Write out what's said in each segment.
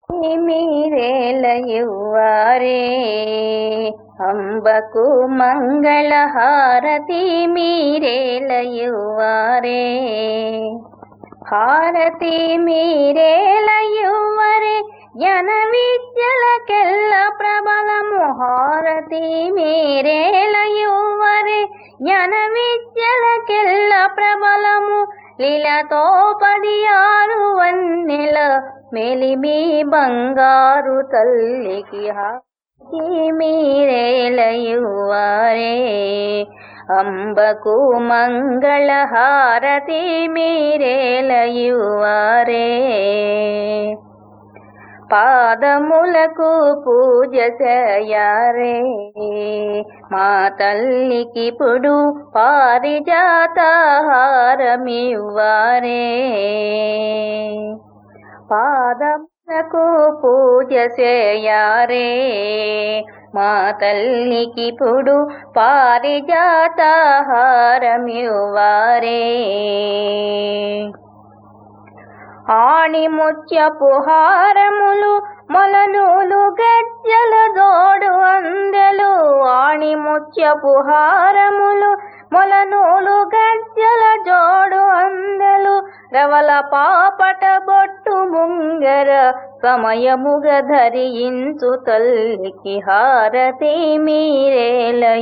మీరేలయువారే అంబకు మంగళహారతి మీరేలయువారే హారతి మీరేలయువరే జ్ఞాన విద్యలకెల్ల ప్రబలము హారతి మీరేలయువరే జ్ఞాన విద్యలకెల్ల ప్రబలము లీలతో 16 వన్నెల మెలిమి బంగారు తల్లికి హారతి మీరేలయువారే అంబకు మంగళహారతి మీరేలయువారే పాదములకు పూజ చేయరే మా తల్లికిప్పుడు పారిజాతహారమివ్వారే పాదములకు పూజ చేయరే మా తల్లికిప్పుడు పారిజాతహారమివ్వారే ఆణిముత్యపు హారములు మొలనూలు గజ్జల జోడు అందెలు ఆణిముత్యపు హారములు మొలనూలు గజ్జల జోడు అందెలు రవల పాపట బొట్టు ముంగర సమయముగ ధరించు తల్లికి హారతి మీరేలయువారే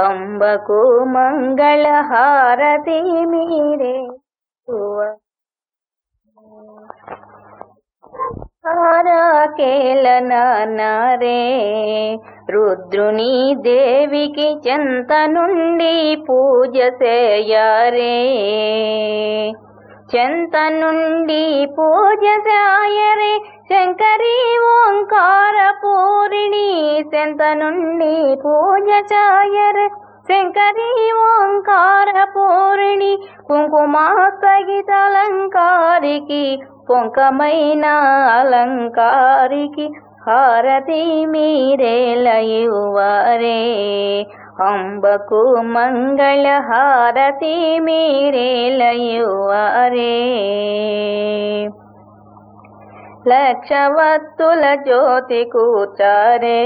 అంబకు మంగళహారతి మీరే కేలనారే రుద్రుని దేవికి చెంత నుండి పూజ చేయరే చెంత నుండి పూజ చేయరే శంకరి ఓంకార పూరిణి చెంత నుండి పూజ చేయరే శంకరి ఓంకార పూరిణి కుంకుమ సహిత అలంకారికి పొంకమైన అలంకారికి హారతి మీరేలయువారే అంబకు మంగళహారతి మీరేలయువారే లక్షవత్తుల జ్యోతి కూర్చారే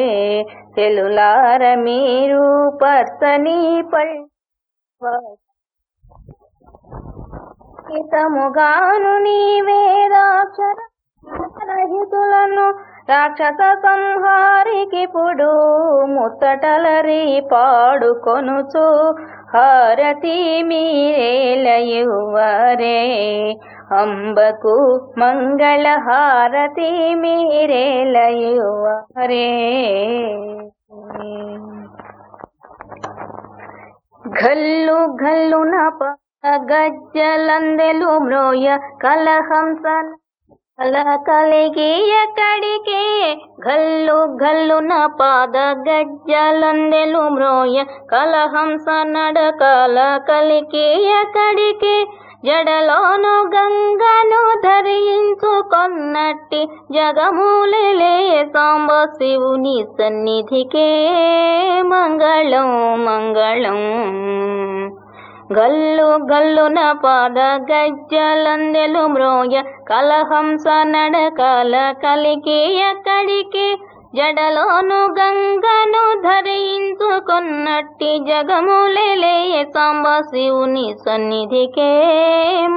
తెలులార మీరు పర్సని పల్ముగాను నీవేదాక్షరహితులను రాక్షస సంహారికిప్పుడు ముత్తటలరి పాడుకొనుచు హారతి మీరేలయువారే అంబకు మంగళహారతి మీరేలయువారే గల్లు గల్లున గజ్జలందెలు మ్రోయ కలహంసల కలిగి ఎక్కడికే గల్లు గల్లున పాద గజ్జలందెలు మ్రోయ కలహంస నడకల కలికి ఎక్కడికే జడలోను గంగను ధరించుకొన్నట్టి జగమూలలే సాంబ శివుని సన్నిధికే మంగళం మంగళం గల్లు గల్లున పాద గజ్జలందెలు మ్రోయ కలహంస నడకల కలికి ఎక్కడికి జడలోను గంగను ధరించుకొన్నట్టి జగములే సాంబ శివుని సన్నిధికే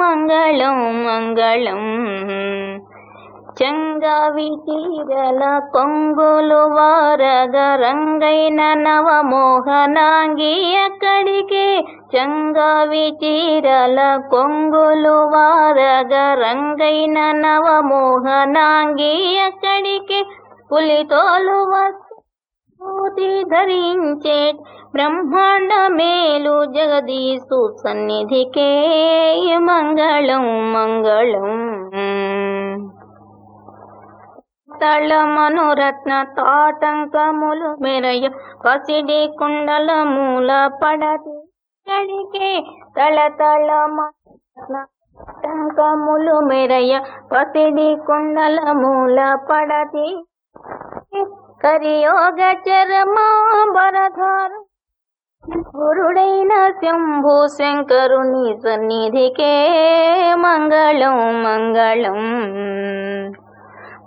మంగళం మంగళం చంగావి చీరల కొంగులు వారగ రంగైన నవమోహనాంగి ఎక్కడికే చంగావి చీరల కొంగులు వారగ రంగైన నవమోహనాంగి ఎక్కడికే పులితోలు వస్తూతి ధరించే బ్రహ్మాండ మేలు జగదీశు సన్నిధికే మంగళం మంగళం తళమనురత్న తాటంకములు మెరయ పసిడి కుండల మూల పడతి కడికే తళతళమటంకములు మెరయ పసిడి కుండల మూల పడతి కరియోగ చరమాంబరధార గురుడైన శంభు శంకరుని సన్నిధికే మంగళ మంగళం మంగళం.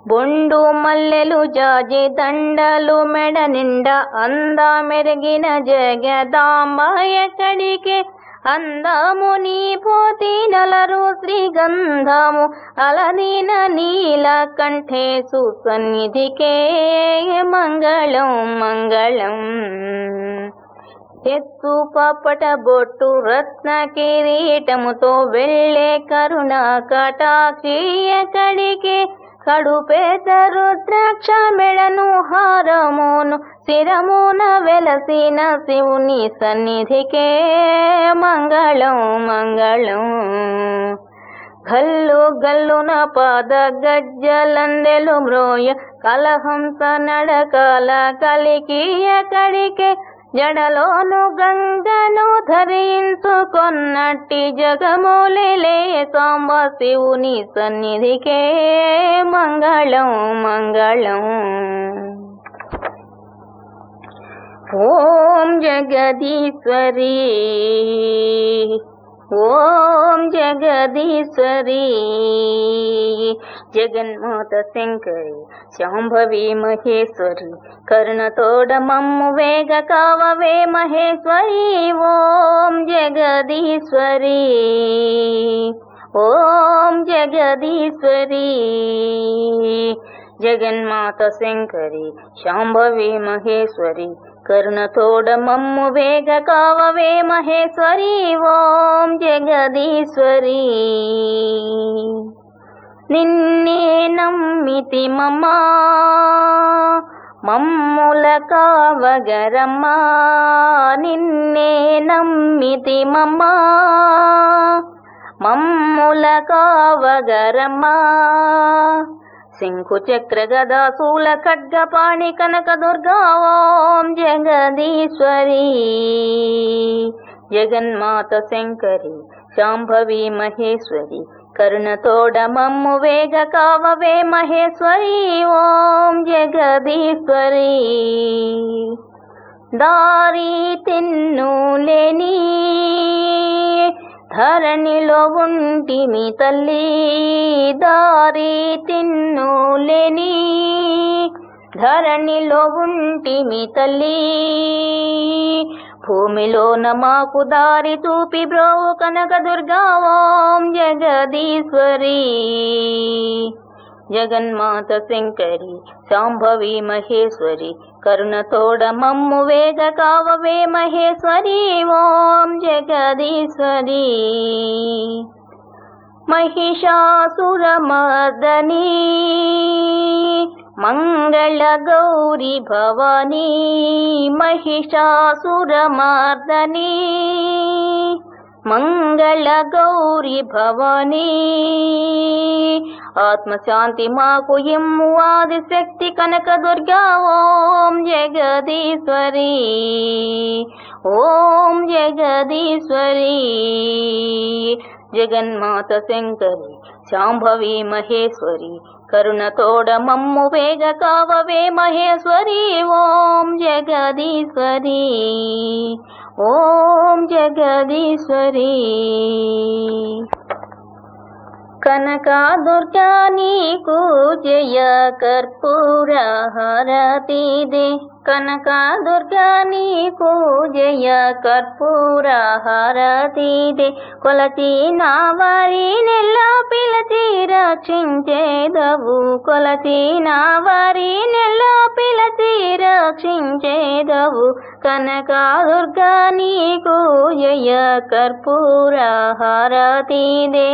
బొండు మల్లెలు జాజి దండలు మెడ నిండా అందా మెరిగిన జగదాంబ ఎక్కడికే అందము నీ పోతి నలరు శ్రీగంధము అలదీన నీల కంఠేశు సన్నిధికే మంగళం మంగళం. ఎత్తు పప్పట బొట్టు రత్న కిరీటముతో వెళ్ళే కరుణ కటాక్షి ఎక్కడికే కడుపేత రుద్రాక్ష మెడను హారమును శిరమున వెలసిన శివుని సన్నిధికే మంగళం మంగళం. గల్లు గల్లున పాద గజ్జలందెలు మ్రోయ కలహంస నడకల కలికి ఎక్కడికే జడలోను గంగను ధరించుకొన్నట్టి జగమూలిలే సాంబ శివుని సన్నిధికే మంగళం మంగళం. ఓం జగదీశ్వరి ఓం జగదీశ్వరి జగన్మాత శంకరి శాంభవి మహేశ్వరి కరుణతోడ మమ్ము వేగ కావవే మహేశ్వరి. ఓం జగదీశ్వరి ఓం జగదీశ్వరి జగన్మాత శంకరి శాంభవి మహేశ్వరి కరుణతోడ మమ్ము వేగ కావవే మహేశ్వరి. ఓం జగదీశ్వరి. నిన్నే నమ్మితి మమ్మా మమ్ముల కావగరమ్మా నిన్నే నమ్మితి మమ్మా మమ్ముల కావగరమ్మా. శంఖు చక్ర గదా శూల ఖడ్గ పాణి కనక దుర్గా ఓం జగదీశ్వరి జగన్మాత శంకరి శాంభవి మహేశ్వరి కరుణతోడ మమ్ము వేగ కావవే మహేశ్వరి. ఓం జగదీశ్వరి. దారి తెన్నులేని ధరణిలో ఉంటిమి తల్లి దారి తిన్నులేని ధరణిలో ఉంటిమి తల్లి భూమిలోన మాకు దారి చూపి బ్రోవు కనక దుర్గా ఓం జగదీశ్వరి జగన్మాత శంకరి శాంభవి మహేశ్వరి కరుణతోడ మమ్ము వేగ కావవే మహేశ్వరి. ఓం జగదీశ్వరి. మహిషాసురమర్దని మంగళ గౌరీ భవానీ మహిషాసురమర్దని మంగళ గౌరీ భవానీ ఆత్మశాంతి మాకు ఇమ్ము ఆదిశక్తి కనక దుర్గా ఓం జగదీశ్వరి ఓం జగదీశ్వరి జగన్మాత శంకరి శాంభవి మహేశ్వరి కరుణతోడ మమ్ము వేగ కావవే మహేశ్వరి. ఓం జగదీశ్వరి ఓం జగదీశ్వరి. కనకా దుర్గా నీకు జయ కర్పూర హారతి దే కనకా దుర్గా నీకు జయ కర్పూర హారతి దే కొలచి నా వారి నెల్ల పిలచి రక్షించేదవు కొలచి నా వారి నెల్ల పిలచి రక్షించేదవు కనకా దుర్గా నీకు జయ కర్పూర హారతి దే.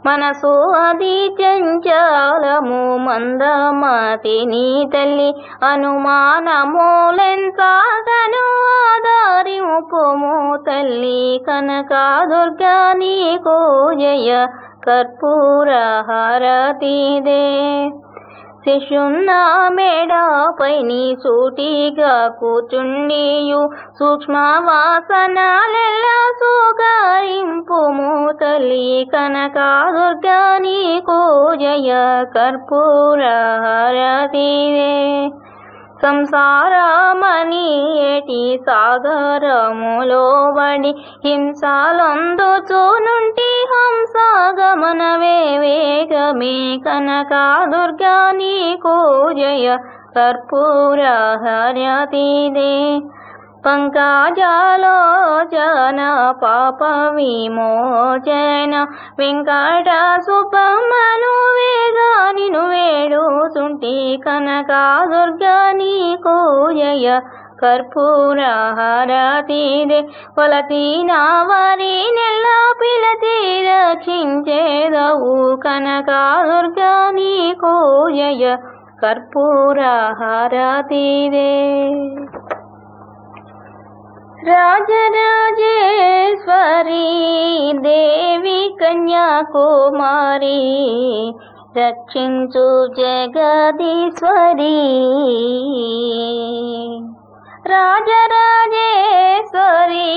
మనసు అది చంచలము మందమతి నీ తల్లి అనుమానములెంతగను ఆదరింపుము తల్లి కనకా దుర్గా నీకు జయ కర్పూర హారతి దే. శిశున్న మేడపై నీ సూటిగా కూచుండియు సూక్ష్మ వాసనలెల్లా సుగరింపుము తల్లి కనకా దుర్గా నీకు జయ కర్పూర హారతి దే. సంసారమని ఏటి సాగరములో బడి హింసలొందుచునుంటి హంసగమ మనవే వేగమే కనకదుర్గా నీకు జయ కర్పూర హారతిదే పంకజాలోచన పాప విమోచన వెంకట సుబ్బమ్మను వేగా నిను వేడుచుంటి కనకదుర్గా నీకు జయ కర్పూర హారతిదే కొలచిన వారి నెల్ల పిలచి రక్షించేదవు కనకదుర్గా నీకు జయ కర్పూర హారతిదే రాజరాజేశ్వరి దేవి కన్యాకుమారి రక్షించు జగదీశ్వరి రాజరాజేశ్వరి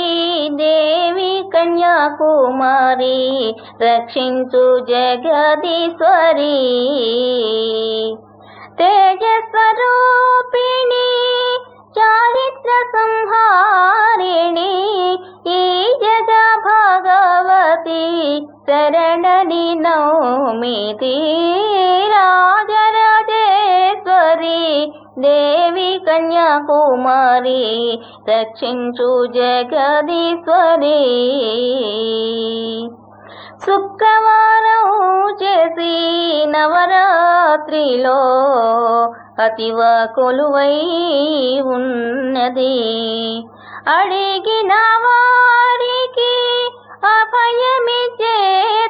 దేవి కన్యాకుమారి రక్షించు జగదీశ్వరి తేజస్వరూపిణి చారిత్ర సంహారిణి ఈ జగ భగవతి శరణని నౌమితి రాజరాజేశ్వరి దేవి కన్యాకుమారి రక్షించు జగదీశ్వరి శుక్రవారం చేసి నవరాత్రిలో అతివ కొలువై ఉన్నది అడిగిన వారికి అభయమిచ్చే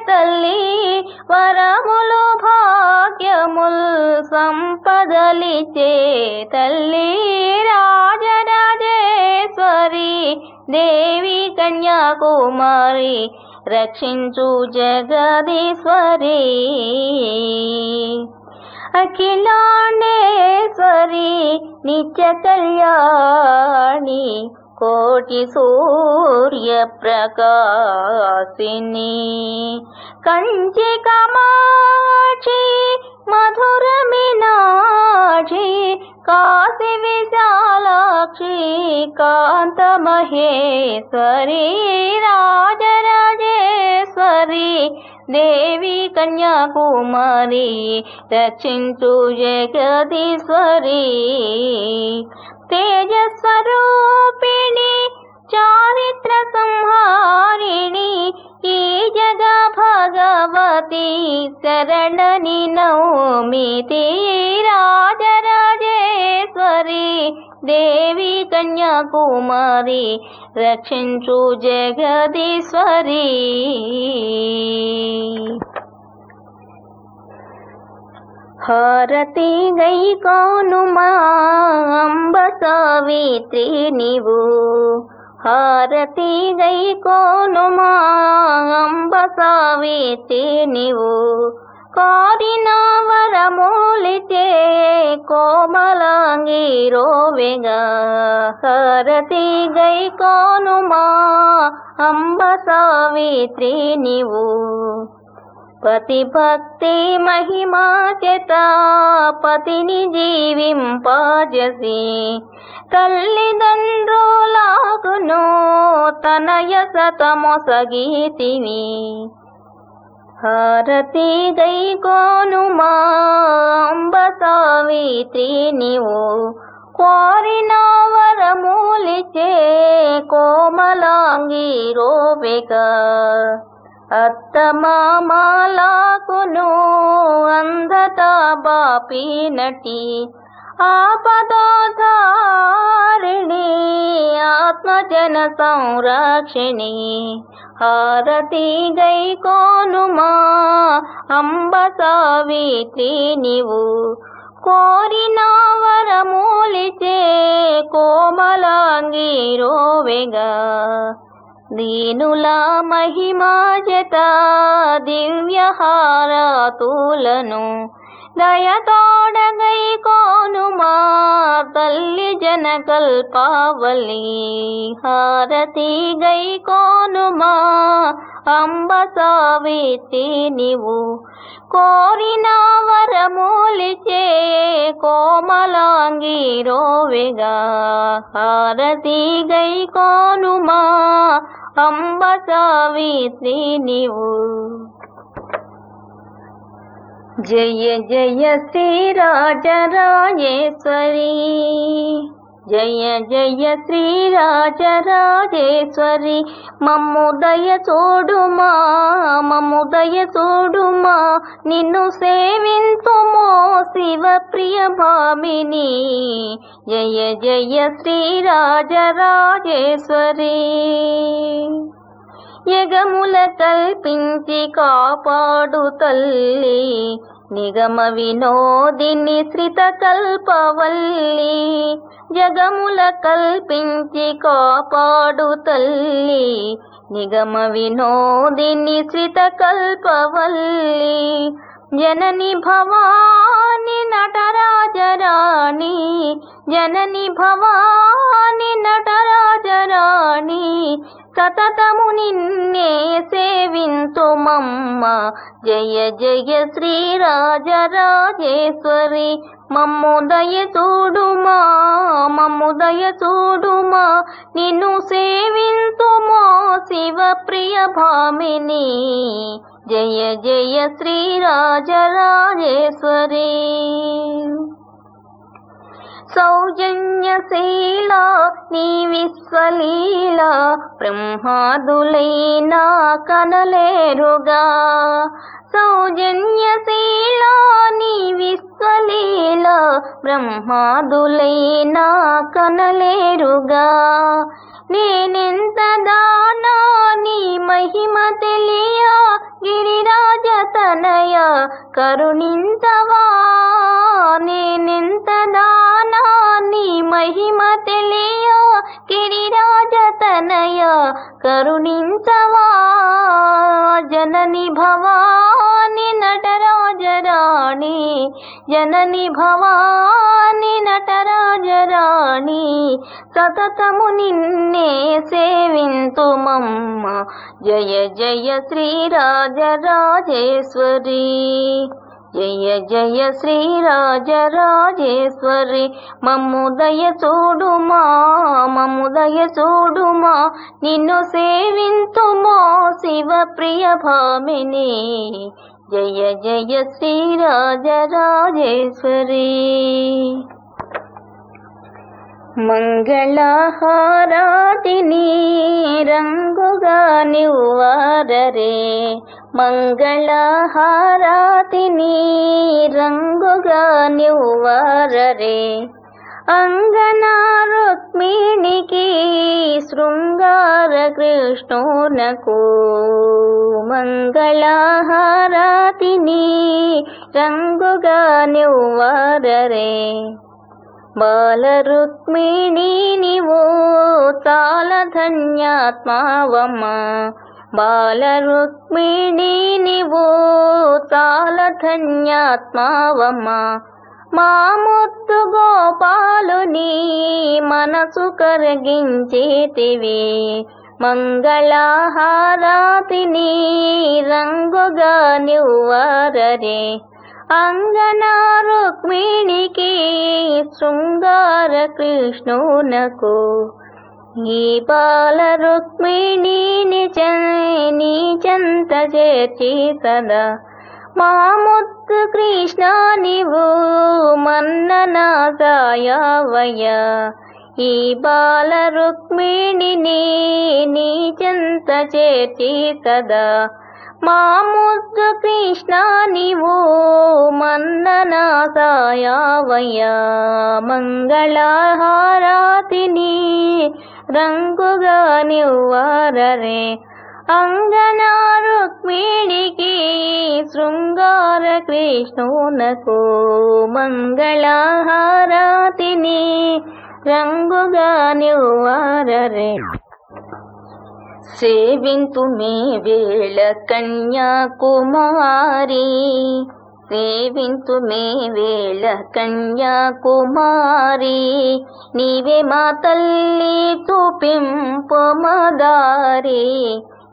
తల్లి వరములు భాగ్యముల్ సంపదలిచ్చే తల్లి రాజరాజేశ్వరి దేవి కన్యాకుమారి రక్షించు జగదీశ్వరి అఖిలాండేశ్వరి నిత్య కళ్యాణి కోటి సూర్య ప్రకాశిని కంచి కామాక్షి మధుర మీనాక్షి కాశీ విశాలాక్షి కాంత మహేశ్వరి రాజరాజేశ్వరి దేవి కన్యాకుమారి రక్షించు జగదీశ్వరి తేజస్వరూపిణి చారిత్ర సంహారిణి ఈ జగ భగవతి శరణని నౌమితి రాజరాజేశ్వరి దేవి కన్యాకుమారి రక్షించు జగదీశ్వరి హారతి గైకోనుమా అంబ సావిత్రి నీవు హారతి గైకోనుమా అంబ సావిత్రి నీవు కోరిన వరమూలితే కోమలాంగి రోవెగా హారతి గైకోనుమా అంబ సావిత్రి నీవు పతి భక్తి మహిమా చేత పతిని జీవింపజేసి తల్లిదండ్రులాగును తనయ సతమొసగితివి హారతి గైకోనుమా అంబ సావిత్రి నీవు కోరిన వరమూలిచే కోమలాంగి రోవెగా అత్తమామలాకును అంధత బాపినటి ఆపదోధారిణి ఆత్మజన సంరక్షిణి హారతి గైకోనుమా అంబ సావిత్రి నీవు కోరిన వరమూలిచే కోమలాంగి రోవెగా దీనుల మహిమా జత దివ్యహారతులను దయతోడగై కోనుమా తల్లి జనకల్పావలి హారతి గై కోనుమా అంబ సావిత్రి నీవు కోరిన వరమూలిచే కోమలాంగి రోవెగా హారతి గై కోనుమా అంబ సావిత్రి నీవు జయ జయ శ్రీ రాజరాజేశ్వరి, జయ జయ శ్రీ రాజరాజేశ్వరి. మమ్ము దయ చూడుమా, మమ్ము దయ చూడుమా, నిన్ను సేవింతుమో శివ ప్రియ భామిని. జయ జయ శ్రీ రాజరాజేశ్వరి. యగముల కల్పించి కాపాడు తల్లి, నిగమ వినోదిని శ్రిత కల్పవల్లి. జగముల కల్పించి కాపాడు తల్లి, నిగమ వినోదిని శ్రిత కల్పవల్లి. జనని భవాని నటరాజరాణి, జనని భవాని నటరాజరాణి. సతతము నిన్నే సేవింతుమమ్మ. జయ జయ శ్రీ రాజరాజేశ్వరి. మమ్ము దయ చూడుమా, మమ్ము దయ చూడుమా, నిన్ను సేవింతుమో శివ ప్రియ భామిని. జయ జయ శ్రీ రాజరాజేశ్వరి. సౌజన్యశీల నీ విశ్వలీల, బ్రహ్మాదులైనా కనలేరుగా. సౌజన్యశీల నీ విశ్వలీల, బ్రహ్మాదులైనా కనలేరుగా. నేనెంత దానా నీ మహిమ తెలియ, గిరిరాజ తనయ కరుణింతవా. నేనెంత దానా నీ మహిమ తెలియ, గిరిరాజ తనయ కరుణింతవా. జనని భవాని నటరాజరాణి, జనని భవాని నటరాజరాణి. సతతము నిన్నే సేవింతుమమ్మ. జయ జయ శ్రీ రాజరాజేశ్వరి, జయ జయ శ్రీ రాజరాజేశ్వరి. మమ్ము దయ చూడుమా, మమ్ము దయ చూడుమా, నిన్ను సేవింతుమో శివ ప్రియ భామిని. జయ జయ శ్రీ రాజరాజేశ్వరి. మంగళహారతిని రంగుగా నివ్వారరే, మంగళహారతిని రంగుగా నివ్వారరే. అంగన రుక్మిణికి శృంగార కృష్ణునకు, మంగళహారతిని రంగుగా నివ్వారరే. బాల రుక్మిణి నీవు చాలా ధన్యాత్మావమ్మ, బాల రుక్మిణి నీవు చాలా ధన్యాత్మావమ్మ. మా ముద్దు గోపాలుని మనసు కరగించేతివి, మంగళహారతిని రంగుగా నివ్వారరే. అంగన రుక్మిణికి శృంగార కృష్ణునకు, ఈ బాల రుక్మిణిని నీ చెంత చేర్చి సదా. మా ముద్దు కృష్ణ నీవు మన్ననా సాయవయ్య, ఈ బాల రుక్మిణిని నీ చెంత చేర్చి సదా. మా ముద్దు కృష్ణ నీవు మన్ననా సాయవయ్య, మంగళహారతిని రంగుగా నివ్వారరే. అంగన రుక్మిణికి శృంగార కృష్ణునకు, మంగళహారతిని రంగుగా నివ్వారరే. సేవింతుమే వేళ కన్యాకుమారి, సేవింతుమే వేళ కన్యాకుమారి. నీవే మా తల్లి చూపింపుమదారి,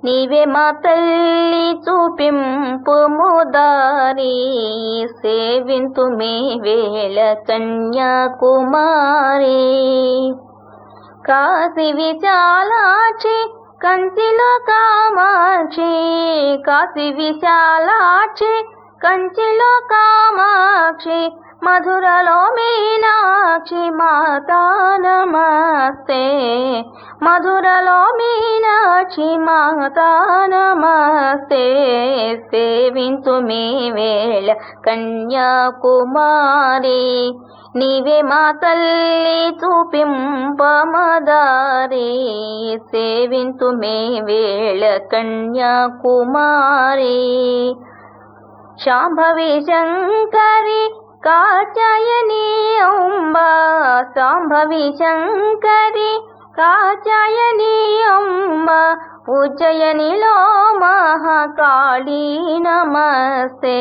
నీవే మా తల్లి చూపింపుముదారి. సేవింతుమే వేళ కన్యాకుమారి. కాశీ విశాలాక్షి కంచిలో కామాక్షి, కాశీ విశాలాక్షి కంచిలో కామాక్షి మధురలో మీనాక్షి మాతా నమస్తే మధురలో మీనాక్షి మాతా నమస్తే సేవింతు మీ వేళ కన్యాకుమారి నీవే మా తల్లి చూపింపమదారి సేవింతు మీ వేళ కన్యాకుమారి శాంభవి శంకరి కాచాయని అంబ శాంభవి శంకరి కాచాయని అంబ ఉజ్జయినిలో మహాకాళీ నమస్తే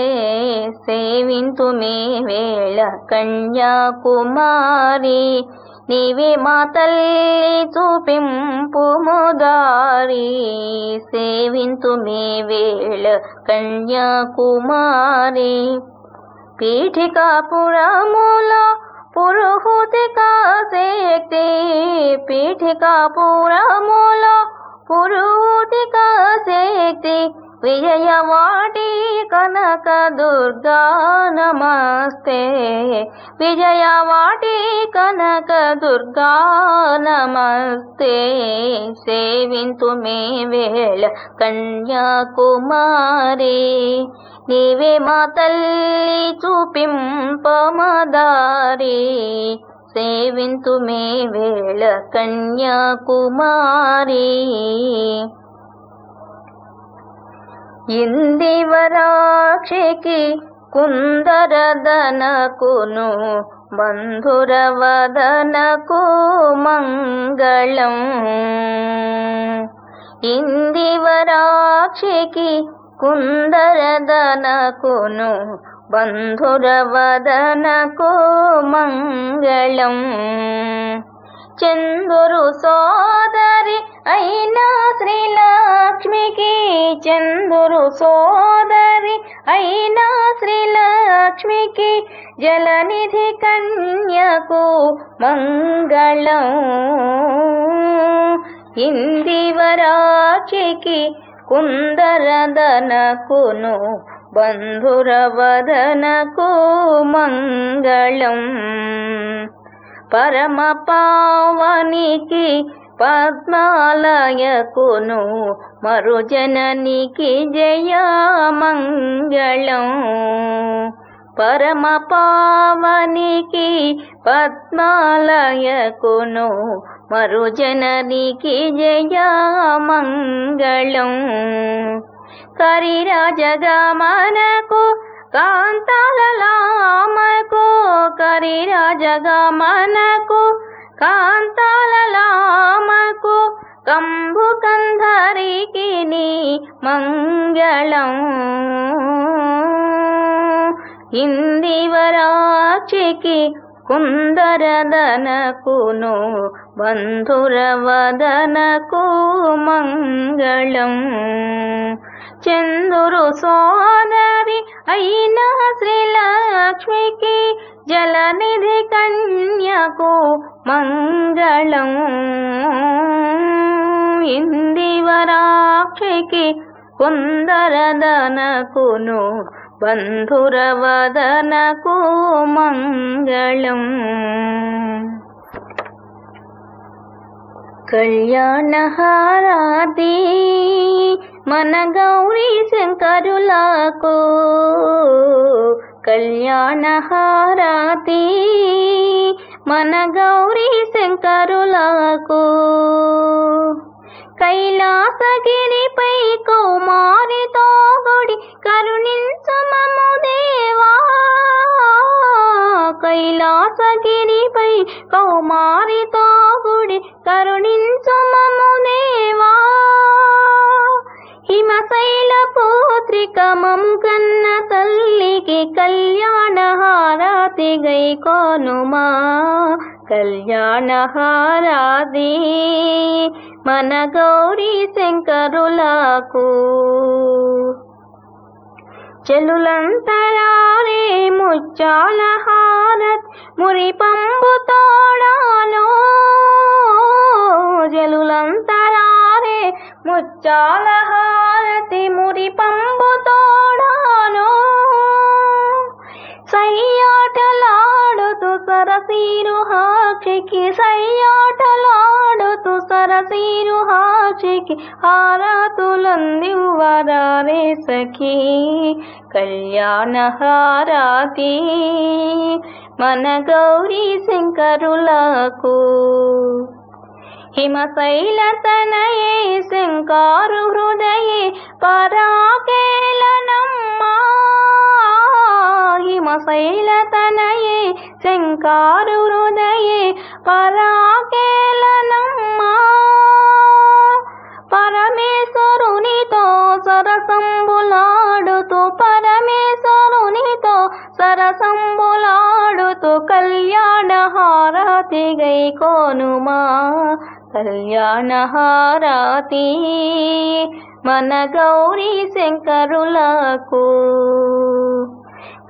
సేవింతు మీ వేళ కన్యాకుమారి నీవే మా తల్లి చూపింపుముదారి సేవింతు మీ వేళ కన్యాకుమారి పీఠికాపురములో పురుహూతికా శక్తి పీఠికాపురములో పురుహూతికా శక్తి విజయవాటి కనక దుర్గా నమస్తే విజయవాటి కనక దుర్గా నమస్తే సేవింతు మీ వేళ కన్యాకుమారి నీవే మా తల్లి చూపింపమదారి సేవింతు మీ వేళ కన్యాకుమారి ఇందివరాక్షికి కుందరదనకును బంధురవదనకు మంగళం ఇందివరాక్షికి కుందరదనకును బంధురవదనకు మంగళం చందురు సోదరి అయినా శ్రీలక్ష్మికి చందురు సోదరి అయినా శ్రీలక్ష్మికి జలనిధి కన్యకు మంగళం ఇందివరాక్షికి కుందరదనకును బంధురవదనకు మంగళం పరమ పావనికి పద్మాలయకును మరుజననికి జయమంగళం పరమ పావనికి పద్మాలయకును మరుజననికి జయమంగళం కరిరాజగమనకు కాంతాలలామకు కరిరాజగమనకు కాంతాలలామకు కంబుకంధరికి మంగళం ఇందివరాక్షికి కుందరదనకును బంధురవదనకు మంగళం చందురు సోదరి అయిన శ్రీలక్ష్మికి జలనిధి కన్యకు మంగళం ఇందివరాక్షికి కుందరదనకును బంధురవదనకు మంగళం కళ్యాణహారతి మన గౌరీ శంకరులకు కళ్యాణహారతి మన గౌరీ శంకరులకు కైలాసగిరిపై కౌమారితో గుడి కరుణించు మమ్ము దేవా కైలాసగిరిపై కౌమారితో గుడి కరుణించు మమ్ము దేవా హిమశైల పుత్రిక మము కన్న తల్లికి కళ్యాణహారతి గైకోనుమా కళ్యాణహారతి మన గౌరీ శంకరులకు చెలులంతరారే ముచ్చాల హారతి మురిపంబు తోడాలో చెలులంతరారే ముచ్చాల హారతి మురిపంబు తోడాలో సరసీరుహాక్షికి సయ్యాటలాడుతూ సరసీరుహాక్షికి హారతులందివ్వరారే సఖీ కళ్యాణ హారతి మన గౌరీ శంకరులకు హిమశైలతనయే శంకారు హృదయే పరాకేలనమ్మా హిమశైలతనయే శంకారు హృదయే పరాకేలనమ్మా పరమేశ్వరునితో సరసంబులాడుతూ పరమేశ్వరునితో సరసంబులాడుతూ కళ్యాణ హారతి గైకోనుమా కళ్యాణ హారతి మన గౌరీ శంకరులకు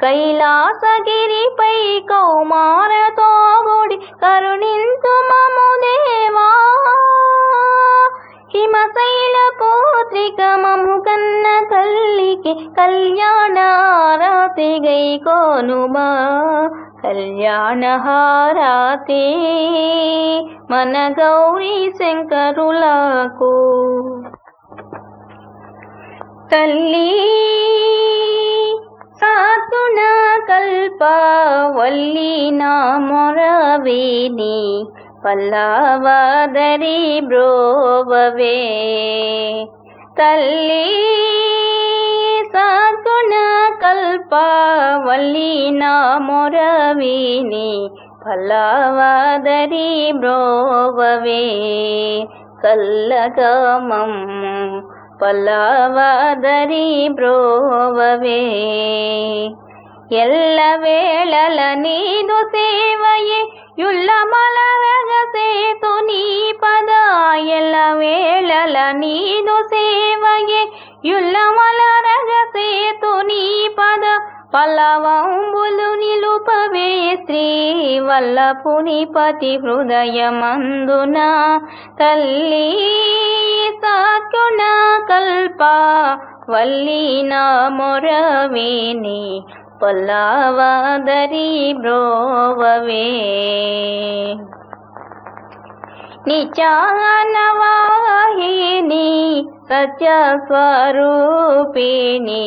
కైలాసగిరిపై కౌమారతో గుడి కరుణించు మము దేవా హిమశైల పుత్రిక మము కన్న తల్లికి కళ్యాణ హారతి గైకోనుమా కళ్యాణ హారతి మన గౌరీ శంకరులకు తల్లి సాతున కల్పవల్లి నా మొరవిని పల్లవదరి బ్రోవవే తల్లి సాతున కల్పవల్లి నా మొరవిని పల్లవదరి బ్రోవవే కల్లగమమ్ము పల్లవదరి బ్రోవవే ఎల్ల వేళల నీదు సేవయే యుల్లమలరగ సేతు నీ పద ఎల్ల వేళల నీదు సేవయే యుల్లమలరగ సేతు నీ పద పల్లవంబులు నిలుపవే శ్రీ వల్లపుని పతి హృదయమందున తల్లి సాకుణ కల్ప వల్లి నా మొరవిని పల్లవదరి బ్రోవవే నిచానవాహిని సత్య స్వరూపిణి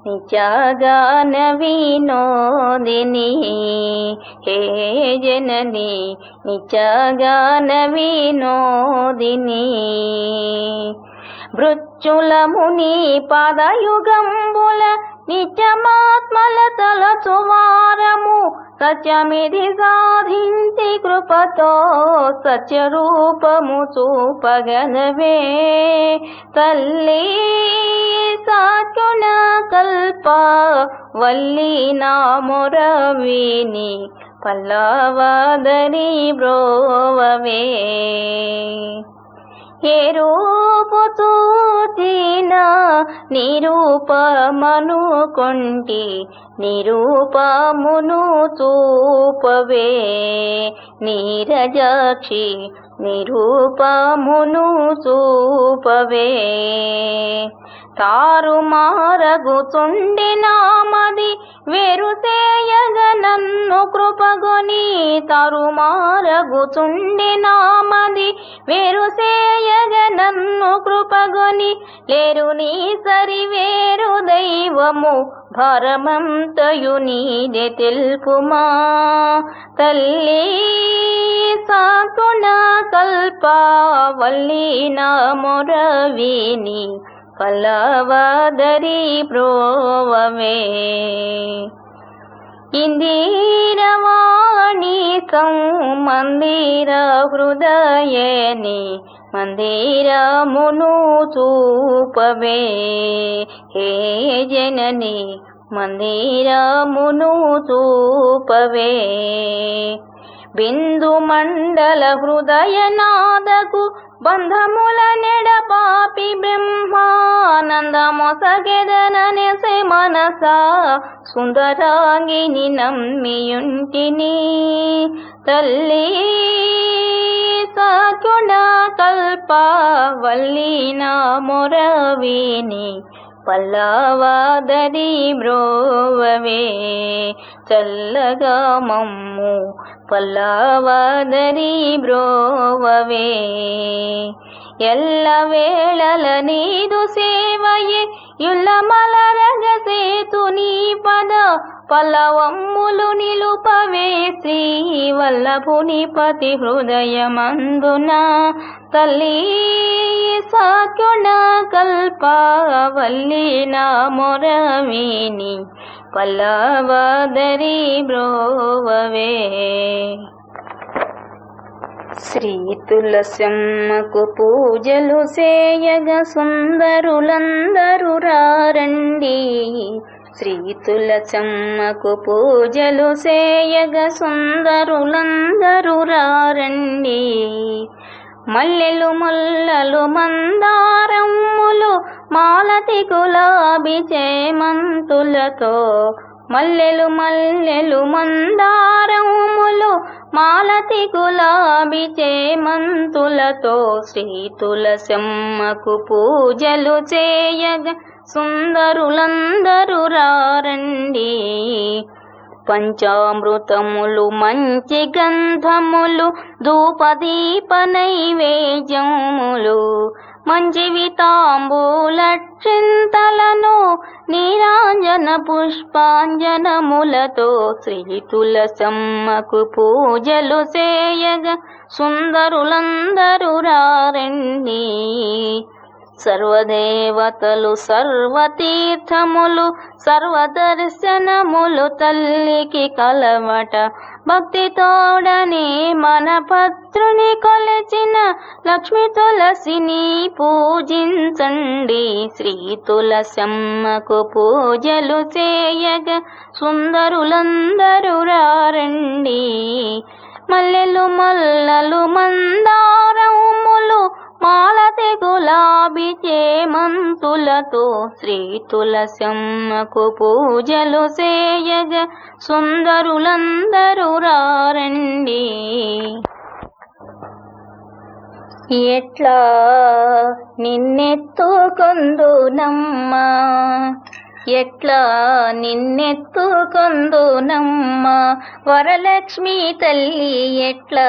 నిత్యగాన వినోదిని హే జనని నిత్యగాన వినోదిని భృత్యుల ముని పాదయుగంబుల నిత్యమాత్మల తలచువారము సత్యమిది సాధించి కృపతో సత్యరూపము చూపగనవే తల్లి సాకుణ కల్ప వల్లి నా మొరవిని పల్లవదరి బ్రోవవే ఏ రూపు చూచినా నిరూపమను కొంటి నిరూపమును చూపవే నీరజాక్షి నిరూపమును చూపవే తారుమారగుచుండి నామది వెరుసేయగ నన్ను కృపగొని తారుమారగుచుండి నామది వెరుసేయగ నన్ను కృపగొని లేరు నీ సరి వేరు దైవము భరమంతయు నీదే తెలుపుమా తల్లి సాకుణ కల్ప వల్లి నా మొరవిని పల్లవదరి బ్రోవవే ఇందిరవాణి మందిర హృదయని మందిరమును చూపవే హే జనని మందిరమును చూపవే బిందు మండల హృదయనాదకు బంధముల నెడపాపి బ్రహ్మానందమొసగెదననెసె మనస సుందరాంగిని నమ్మియుంటిని తల్లి సాకుణ కల్ప వల్లి నా మొరవిని పల్లవాదరి బ్రోవవే చల్లగా మమ్ము పల్లవాదరి బ్రోవవే ఎల్ల వేళల నీదు సేవయే యుల్లమలరగ సేతు నీ పద పల్లవమ్ములు నిలుపవే శ్రీ వల్లభుని పతి హృదయమందున తల్లి సాక్యుణ కల్పవల్లి నా మొరవిని పల్లవాదరి బ్రోవవే శ్రీ తులసమ్మకు పూజలు చేయగ సుందరులందరూ రారండి శ్రీ తులసమ్మకు పూజలు చేయగ సుందరులందరూ రారండి మల్లెలు ముల్లలు మందారమ్ములు మాలతి గులాబీ చేమంతులతో మల్లెలు మల్లెలు మందారములు మాలతి గులాబీ చేమంతులతో శ్రీ తులసమ్మకు పూజలు చేయగ సుందరులందరూ రారండి పంచామృతములు మంచి గంధములు ధూపదీప నైవేద్యములు మంచివి తాంబూలక్షింతలను నీరాంజన పుష్పాంజనములతో శ్రీ తులసమ్మకు పూజలు చేయగ సుందరులందరూ రారండి సర్వదేవతలు సర్వతీర్థములు సర్వదర్శనములు తల్లికి కలవట భక్తి తోడని మన భద్రుని కొలచిన లక్ష్మీ తులసిని పూజించండి శ్రీ తులసమ్మకు పూజలు చేయగ సుందరులందరూ రారండి మల్లెలు మల్లలు మందారములు మాలతి గులాబీ చేమంతులతో శ్రీ తులసమ్మకు పూజలు చేయగ సుందరులందరూ రారండి ఎట్లా నిన్నెత్తుకొందునమ్మా ఎట్లా నిన్నెత్తుకొందునమ్మా వరలక్ష్మీ తల్లి ఎట్లా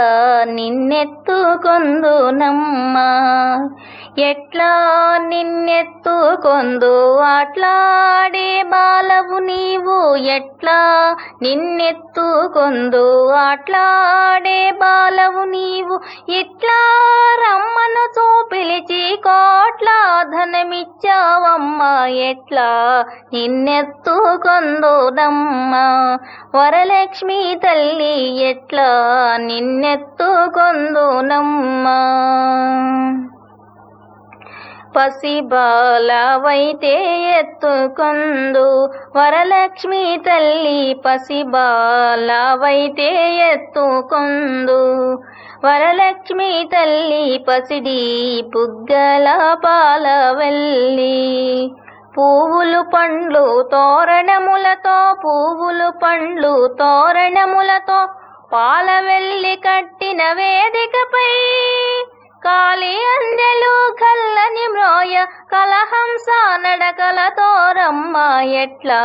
నిన్నెత్తుకొందునమ్మా ఎట్లా నిన్నెత్తుకొందు ఆట్లాడే బాలవు నీవు ఎట్లా నిన్నెత్తుకొందు ఆట్లాడే బాలవు నీవు ఇట్లా రమ్మను పిలిచి కోట్ల ధనమిచ్చావమ్మా ఎట్లా నిన్నెత్తుకొందునమ్మా వరలక్ష్మీ తల్లి ఎట్లా నిన్నెత్తుకొందునమ్మా పసిబాలవైతే ఎత్తుకొందు వరలక్ష్మీ తల్లి పసిబాలవైతే ఎత్తుకొందు వరలక్ష్మీ తల్లి పసిడి బుగ్గల పాలవెల్లి పువ్వులు పండ్లు తోరణములతో పువ్వులు పండ్లు తోరణములతో పాలవెల్లి కట్టిన వేదికపై కాలి అందెలు కల్లని మ్రోయ కలహంస నడకలతో రమ్మ ఎట్లా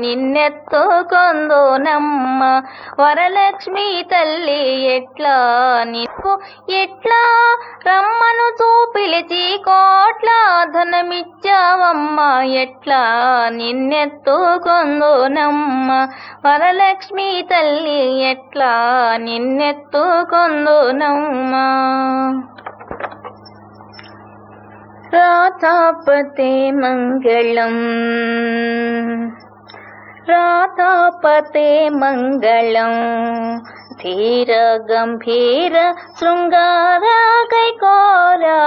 నిన్నెత్తుకొందునమ్మ వరలక్ష్మీ తల్లి ఎట్లా నీకు ఎట్లా రమ్మను పిలిచి కోట్ల ధనమిచ్చావమ్మ ఎట్లా నిన్నెత్తుకొందునమ్మ వరలక్ష్మీ తల్లి ఎట్లా నిన్నెత్తుకొందునమ్మ రాధాపతే మంగళం రాధాపతే మంగళం ధీర గంభీర శృంగార కైకోరా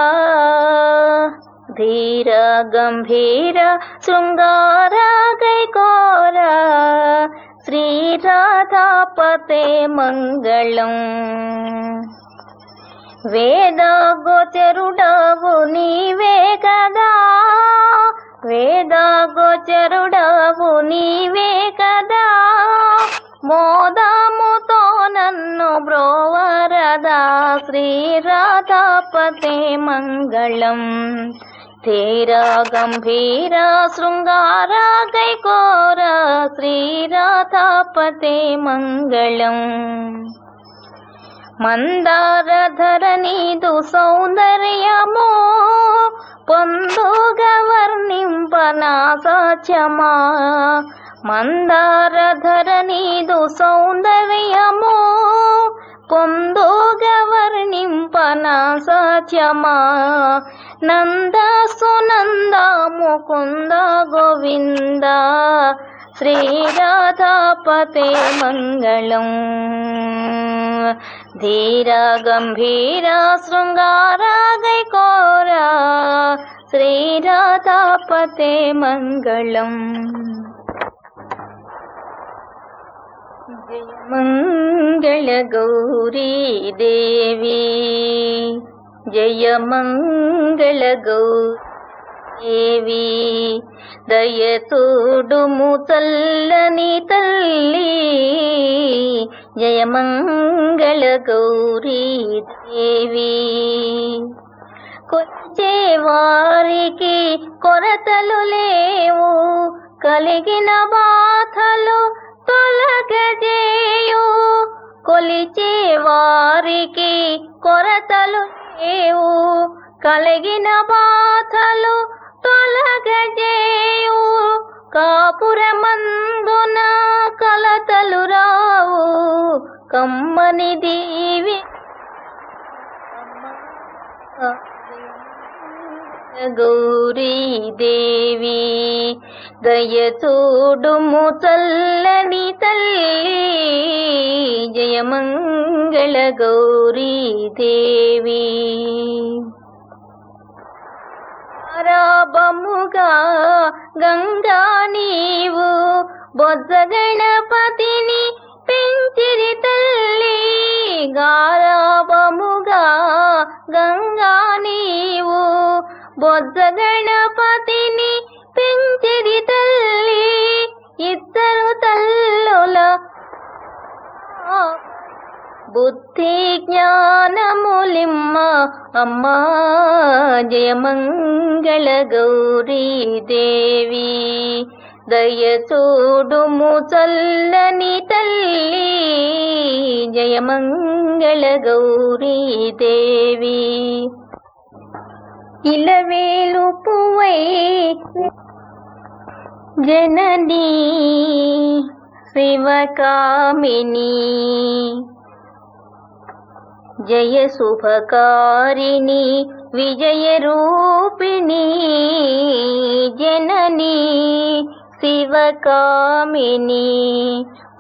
ధీర గంభీర శృంగార కైకోరా శ్రీ రాధాపతే మంగళం వేద గోచరుడవు నీవే కదా వేద గోచరుడవు నీవే కదా మోదముతో నన్ను బ్రోవరదా శ్రీ రాధాపతే మంగళం ధీరా గంభీరా శృంగారా గైకోరా శ్రీరాధాపతే మంగళం. మందారధర నీదు సౌందర్యమో పొందుగా వర్ణింపనా సాధ్యమా. మందారధర నీదు సౌందర్యమో పొందుగా వర్ణింపనా సాధ్యమా. నంద సునంద ముకుంద గోవింద శ్రీరాధాపతే మంగళం. ధీరా గంభీరా శృంగారా గైకోరా శ్రీరాధాపతే మంగళం. జయ మంగళ గౌరీ దేవి జయ మంగళ గౌరీ దయతోడుము చల్లని తల్లి. జయ మంగళ గౌరీ దేవి. కొలిచే వారికి కొరతలు లేవు కలిగిన బాధలు తొలగజేయు. కొలిచే వారికి కొరతలు లేవు కలిగిన బాధలు తొలగజేయు. కాపురమందున కలతలు రావు కమ్మని దీవి గౌరీ దేవి. దయచూడుము చల్లని తల్లి. జయ మంగళ గౌరీ దేవి. రాబముగా గంగా నీవు బొజ్జ గణపతిని పెంచిరి తల్లి. గారాబముగా గంగా నీవు బొజ్జ గణపతిని పెంచిరి తల్లి. ఇద్దరు తల్లుల బుద్ధి జ్ఞానములిమ్మ అమ్మా. జయ మంగళ గౌరీ దేవి. దయచూడుము చల్లని తల్లి. జయ మంగళ గౌరీ దేవి. ఇలవేలు పువ్వై జననీ శివకామిని. జయ శుభకారిణి విజయ రూపిణి. జననీ శివకామిని.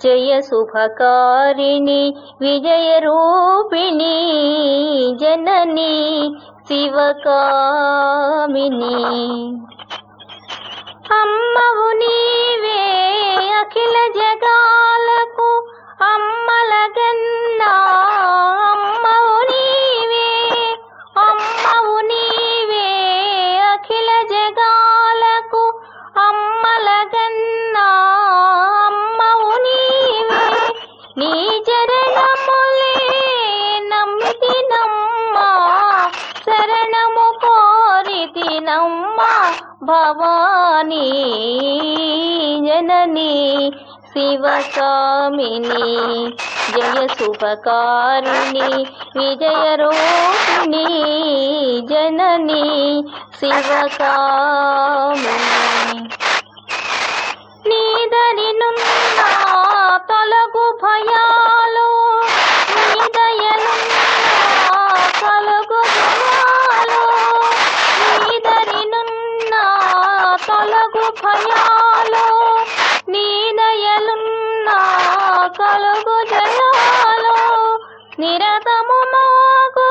జయ శుభకారిణి విజయ రూపిణి. జననీ శివకామిని. అమ్మవు నీవే అఖిల జగాలకు అమ్మలగన్నా. అమ్మవు నీవే అమ్మవు నీవే అఖిల జగాలకు అమ్మలగన్నా. అమ్మవు నీవే నీ చరణములే నమ్మితినమ్మా. శరణము కోరితినమ్మా భవానీ. జననీ శివకామిని. జయ శుభకారిణి విజయ రూపిణి. జననీ శివకామిని. నీదరినున్న తొలగు భయాలు నీ దయనున్న కలుగు జయాలు. నీదరినున్న తొలగు భయాలు నీ దయలున్న కలుగు జయాలు. నిరతము మాకు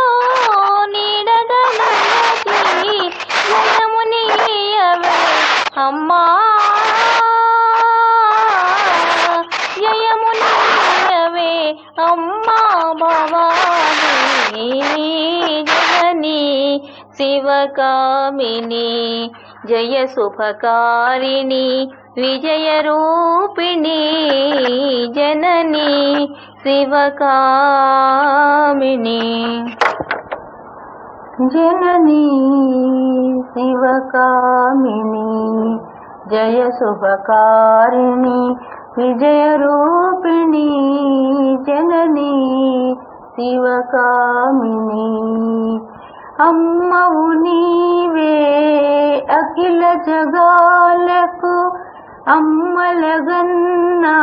నీడగా నిలచి జయము నీయవే అమ్మా. జయము నీయవే అమ్మా భవానీ. జననీ శివకామిని. జయ శుభకారిణి విజయ రూపిణి. జననీ శివకామిని. जननी शिवकामिनी जय शुभकारिणी विजयरूपिणी जननी शिवकामिनी अम्मवु नीवे अखिल जगाలకు అమ్మలగన్నా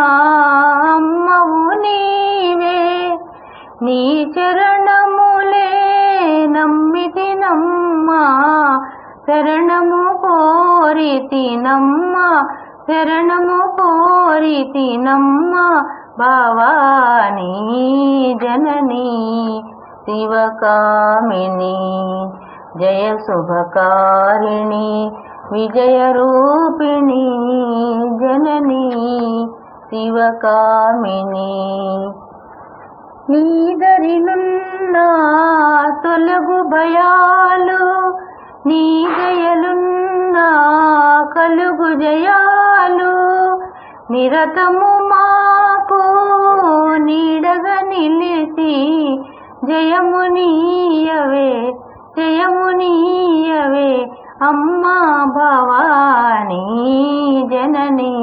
అమ్మవు నీవే నీ చరణములే నమ్మితినమ్మా శరణము కోరితినమ్మా శరణము కోరితినమ్మా భవానీ జననీ శివకామిని జయ శుభకారిణి విజయరూపిణి జననీ శివకామిని నీదరినున్నా తొలగు భయాలు నీ దయలున్నా కలుగు జయాలు నిరతము మాకు నీడగా నిలిచి జయమునీయవే జయమునీయవే అమ్మా భవానీ జననీ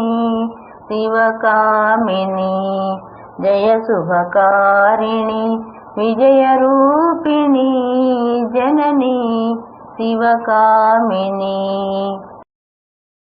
శివకామిని జయ శుభకారిణి విజయరూపిణి జననీ శివకామిని